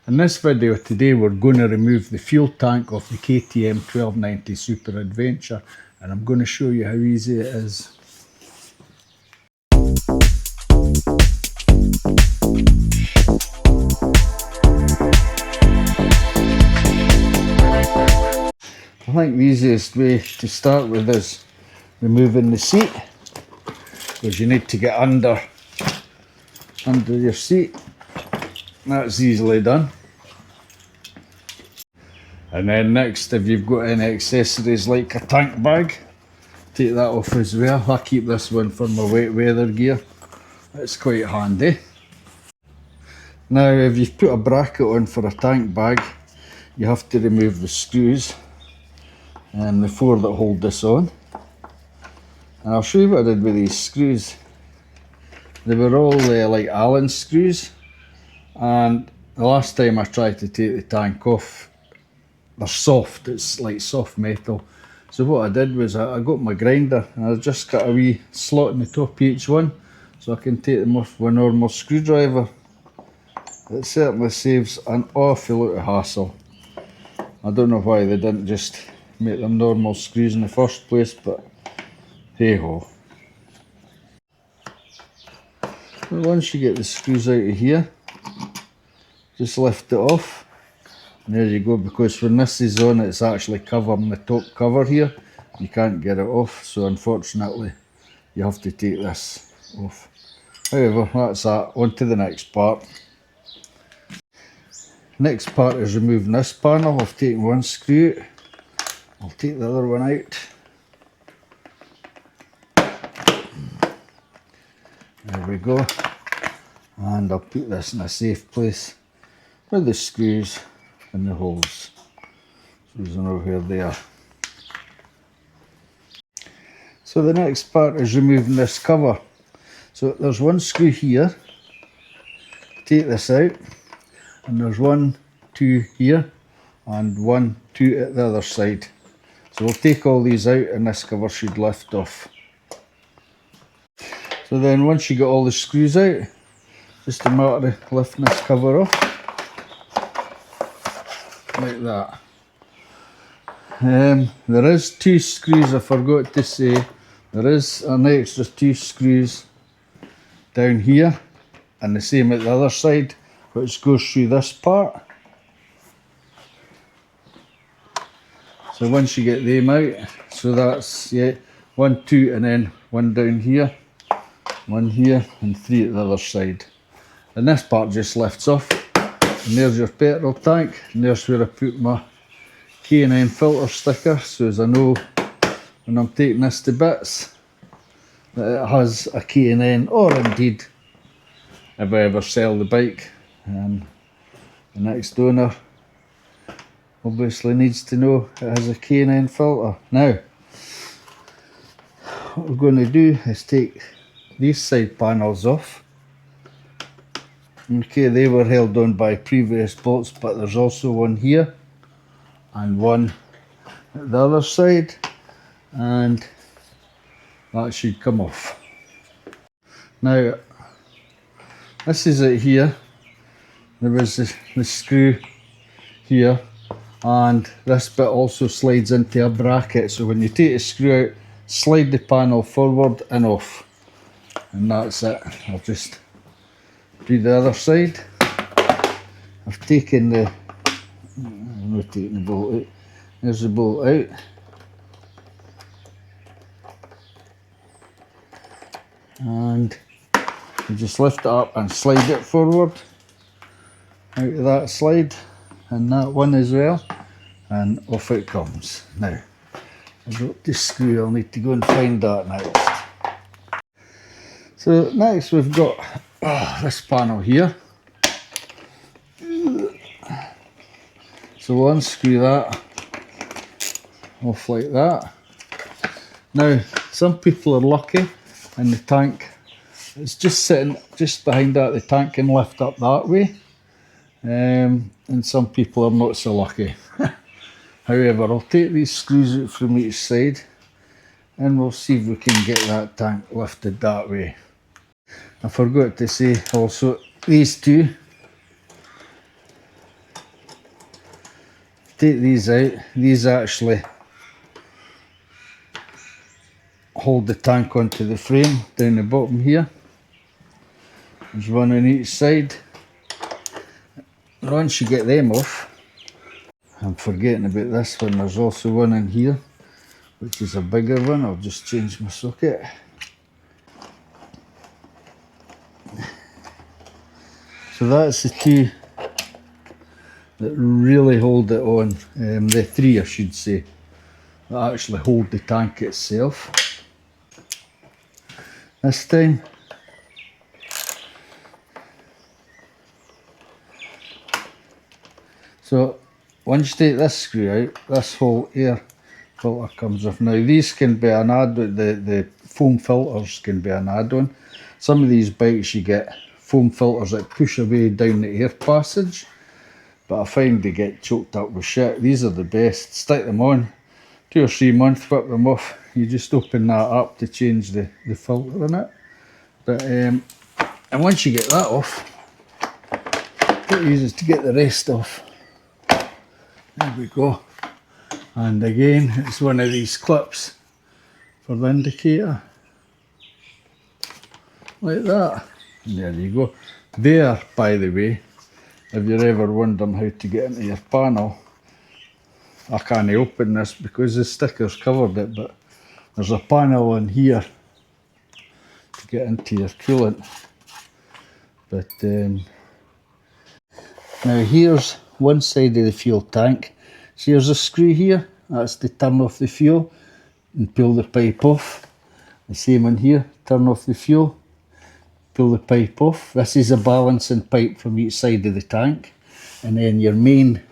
In this video today we're going to remove the fuel tank of the KTM 1290 Super Adventure, and I'm going to show you how easy it is. I think the easiest way to start with is removing the seat, because you need to get under your seat. That's easily done. And then next, if you've got any accessories like a tank bag, take that off as well. I keep this one for my wet weather gear. It's quite handy. Now if you've put a bracket on for a tank bag, you have to remove the screws and the four that hold this on. And I'll show you what I did with these screws. They were all like Allen screws, and the last time I tried to take the tank off, they're soft, it's like soft metal. So what I did was I got my grinder and I just got a wee slot in the top of each one, so I can take them off with a normal screwdriver. It certainly saves an awful lot of hassle. I don't know why they didn't just make them normal screws in the first place, but hey ho. Once you get the screws out of here, just lift it off. And there you go, because when this is on, it's actually covering the top cover here. You can't get it off, so unfortunately you have to take this off. However, that's that. On to the next part. Next part is removing this panel. I've taken one screw out. I'll take the other one out. There we go. And I'll put this in a safe place with the screws and the holes, so you know where they are. So the next part is removing this cover. So there's one screw here, take this out, and there's 1, 2 here, and 1, 2 at the other side. So we'll take all these out and this cover should lift off. So then once you get all the screws out, just a matter of lifting this cover off, like that. There is 2 screws, I forgot to say. There is an extra 2 screws down here, and the same at the other side, which goes through this part. So once you get them out, so that's 1, 2, and then 1 down here, 1 here, and 3 at the other side. And this part just lifts off. And there's your petrol tank, and there's where I put my K&N filter sticker, so as I know when I'm taking this to bits that it has a K&N, or indeed if I ever sell the bike, and the next owner obviously needs to know it has a K&N filter. Now what we're going to do is take these side panels off. Okay, they were held on by previous bolts, but there's also one here and one at the other side, and that should come off. Now this is it here. There was the screw here, and this bit also slides into a bracket, so when you take the screw out, slide the panel forward and off, and that's it. I'll just do the other side. I've taken I'm not taking the bolt out. There's the bolt out. And you just lift it up and slide it forward out of that slide, and that one as well, and off it comes. Now I dropped the screw, I'll need to go and find that next. So next we've got this panel here. So we'll unscrew that off like that. Now some people are lucky and the tank is just sitting just behind that, the tank can lift up that way, and some people are not so lucky. However, I'll take these screws out from each side and we'll see if we can get that tank lifted that way. I forgot to say also, these two take these out. These actually hold the tank onto the frame down the bottom here. There's one on each side. Once you get them off, I'm forgetting about this one, there's also one in here, which is a bigger one. I'll just change my socket. So that's the two that really hold it on, the three I should say, that actually hold the tank itself. This time, so once you take this screw out, this whole air filter comes off. Now these can be an add-on, the foam filters can be an add-on. Some of these bikes you get foam filters that push away down the air passage, but I find they get choked up with shit. These are the best. Stick them on, 2 or 3 months, whip them off. You just open that up to change the filter in it. But and once you get that off, it easy to get the rest off. There we go. And again, it's one of these clips for the indicator. Like that. And there you go. There, by the way, if you're ever wondering how to get into your panel, I can't open this because the sticker's covered it, but there's a panel in here to get into your coolant. But now here's one side of the fuel tank. So here's a screw here, that's to turn off the fuel and pull the pipe off. The same one here, turn off the fuel, pull the pipe off. This is a balancing pipe from each side of the tank. And then your main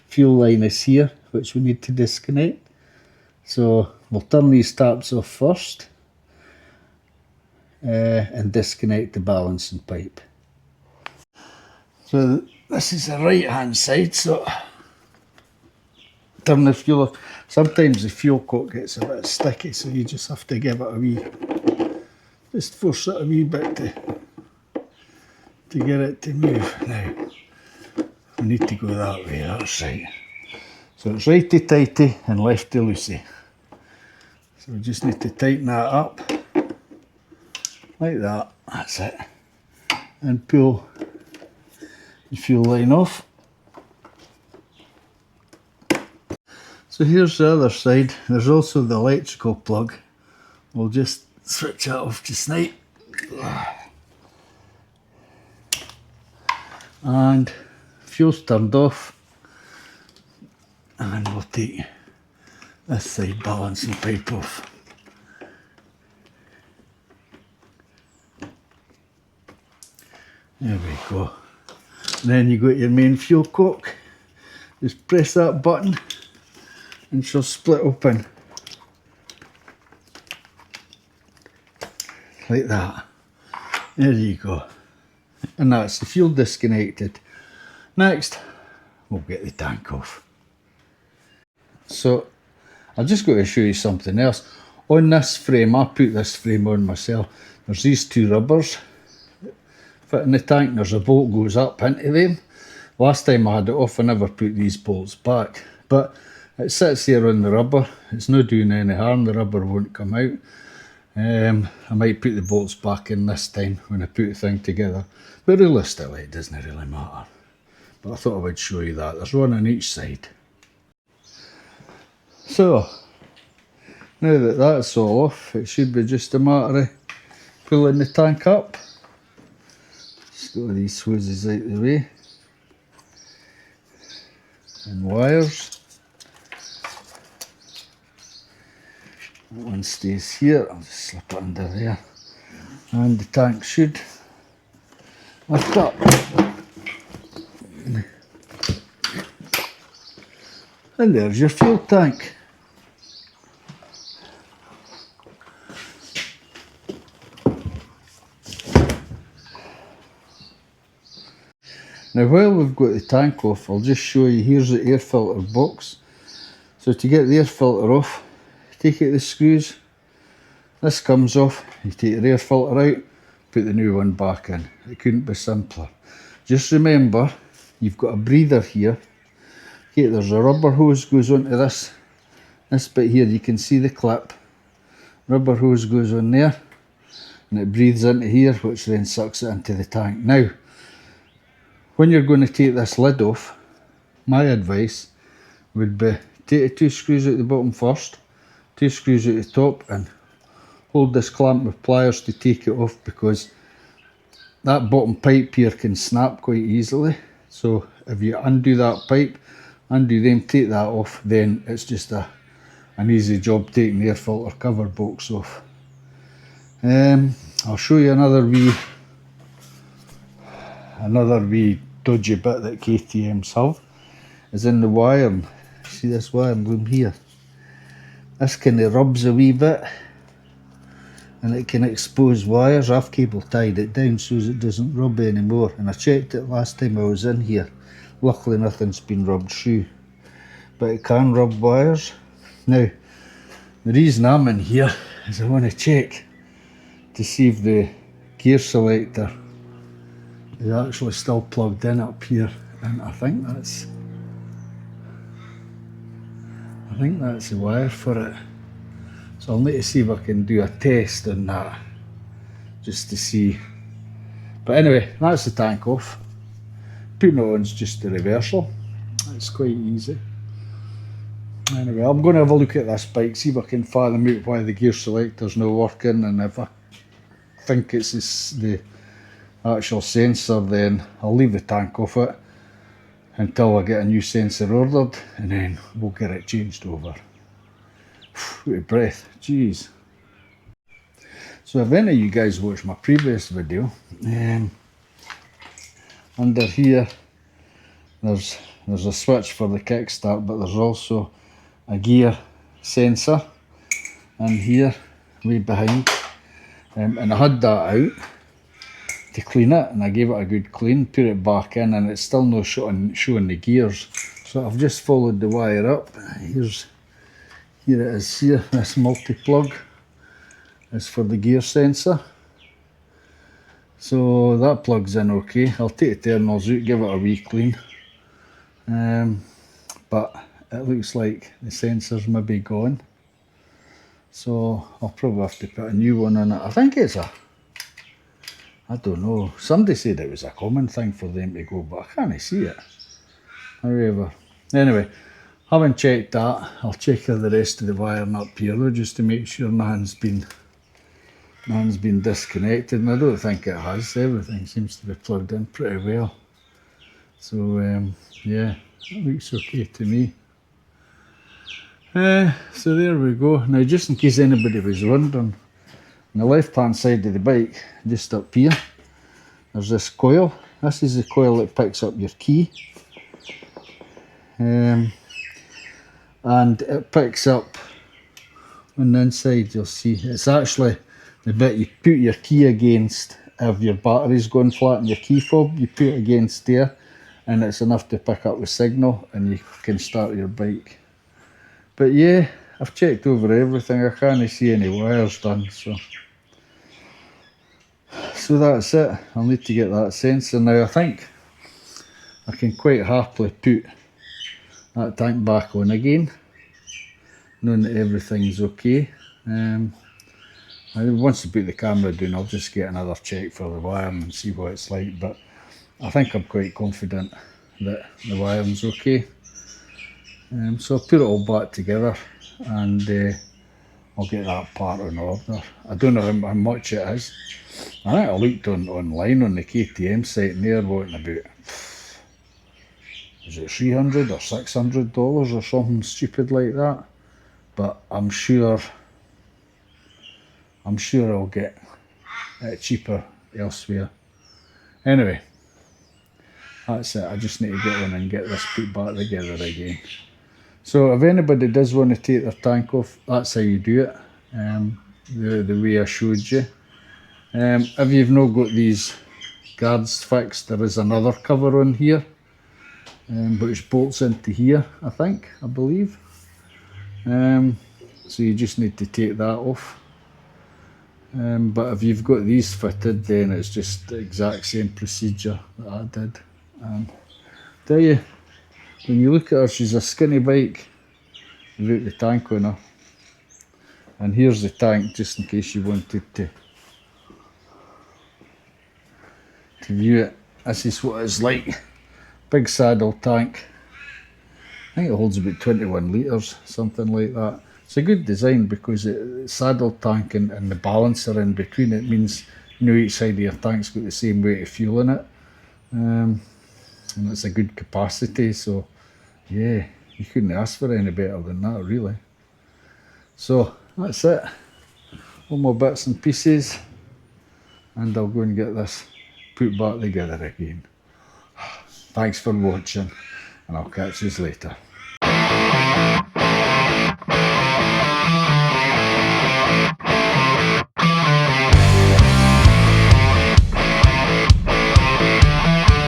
fuel line is here, which we need to disconnect. So we'll turn these taps off first and disconnect the balancing pipe. So this is the right hand side, so turn the fuel off. Sometimes the fuel coat gets a bit sticky, so you just have to give it a wee, just force it a wee bit to get it to move. Now, we need to go that way, that's right. So it's righty tighty and lefty loosey. So we just need to tighten that up, like that, that's it. And pull the fuel line off. So here's the other side. There's also the electrical plug. We'll just switch that off just now. And fuel's turned off. And we'll take this side balancing pipe off. There we go. And then you got your main fuel cock. Just press that button and she'll split open like that. There you go. And that's the fuel disconnected. Next, we'll get the tank off. So I've just got to show you something else. On this frame, I put this frame on myself. There's these 2 rubbers fit in the tank. There's a bolt goes up into them. Last time I had it off, I never put these bolts back. But it sits there on the rubber. It's not doing any harm. The rubber won't come out. I might put the bolts back in this time when I put the thing together. But realistically, it doesn't really matter. But I thought I would show you that. There's one on each side. So, now that that's all off, it should be just a matter of pulling the tank up. Just got these hoses out of the way. And wires. That one stays here, I'll just slip it under there. And the tank should lift up. And there's your fuel tank. Now while we've got the tank off, I'll just show you, here's the air filter box. So to get the air filter off, take out the screws, this comes off, you take the air filter out, put the new one back in. It couldn't be simpler. Just remember, you've got a breather here. Okay, there's a rubber hose goes onto this bit here. You can see the clip. Rubber hose goes on there, and it breathes into here, which then sucks it into the tank. Now, when you're going to take this lid off, my advice would be take the 2 screws out the bottom first, 2 screws out the top, and hold this clamp with pliers to take it off, because that bottom pipe here can snap quite easily. So if you undo that pipe, undo them, take that off, then it's just an easy job taking the air filter cover box off. I'll show you another wee dodgy bit that KTMs have, is in the wiring. See this wiring loom here? This kind of rubs a wee bit, and it can expose wires. I've cable tied it down so it doesn't rub anymore, and I checked it last time I was in here. Luckily nothing's been rubbed through, but it can rub wires. Now, the reason I'm in here is I want to check to see if the gear selector is actually still plugged in up here, and I think that's the wire for it. So I'll need to see if I can do a test on that, just to see. But anyway, that's the tank off. Putting it on is just the reversal. It's quite easy. Anyway, I'm going to have a look at this bike, see if I can fathom out why the gear selector's not working, and if I think it's the actual sensor, then I'll leave the tank off it until I get a new sensor ordered, and then we'll get it changed over. Out of breath, jeez. So if any of you guys watched my previous video, under here there's a switch for the kickstart, but there's also a gear sensor in here way behind, and I had that out to clean it, and I gave it a good clean, put it back in, and it's still not showing the gears. So I've just followed the wire up. Here it is here, this multi-plug is for the gear sensor. So that plugs in okay. I'll take the terminals out, give it a wee clean. But it looks like the sensor's maybe gone. So I'll probably have to put a new one on it. I think it's I don't know. Somebody said it was a common thing for them to go, but I can't see it. However, anyway, having checked that, I'll check the rest of the wiring up here though, just to make sure nothing's been disconnected, and I don't think it has. Everything seems to be plugged in pretty well. So yeah, it looks okay to me. So there we go. Now, just in case anybody was wondering, on the left hand side of the bike, just up here, there's this coil. This is the coil that picks up your key. And it picks up on the inside, you'll see, it's actually the bit you put your key against. If your battery's going flat in your key fob, you put it against there, and it's enough to pick up the signal, and you can start your bike. But yeah, I've checked over everything. I can't see any wires done, so that's it. I'll need to get that sensor. Now I think I can quite happily put that tank back on again, knowing that everything's okay. Once I put the camera down, I'll just get another check for the wiring and see what it's like, but I think I'm quite confident that the wiring's okay. So I'll put it all back together, and I'll get that part on order. I don't know how much it is. I think I looked online on the KTM site, and they're wanting about, is it $300 or $600 or something stupid like that? But I'm sure I'll get it cheaper elsewhere. Anyway, that's it. I just need to get one and get this put back together again. So if anybody does want to take their tank off, that's how you do it, the way I showed you. If you've not got these guards fixed, there is another cover on here, which bolts into here, I believe. So you just need to take that off. But if you've got these fitted, then it's just the exact same procedure that I did. Tell you, when you look at her, she's a skinny bike without the tank on her. And here's the tank, just in case you wanted to view it. This is what it's like. Big saddle tank. I think it holds about 21 litres, something like that. It's a good design because it's saddle tank and the balancer in between. It means, you know, each side of your tank's got the same weight of fuel in it. And it's a good capacity, so yeah, you couldn't ask for any better than that, really. So that's it. All my bits and pieces, and I'll go and get this put back together again. Thanks for watching, and I'll catch you later.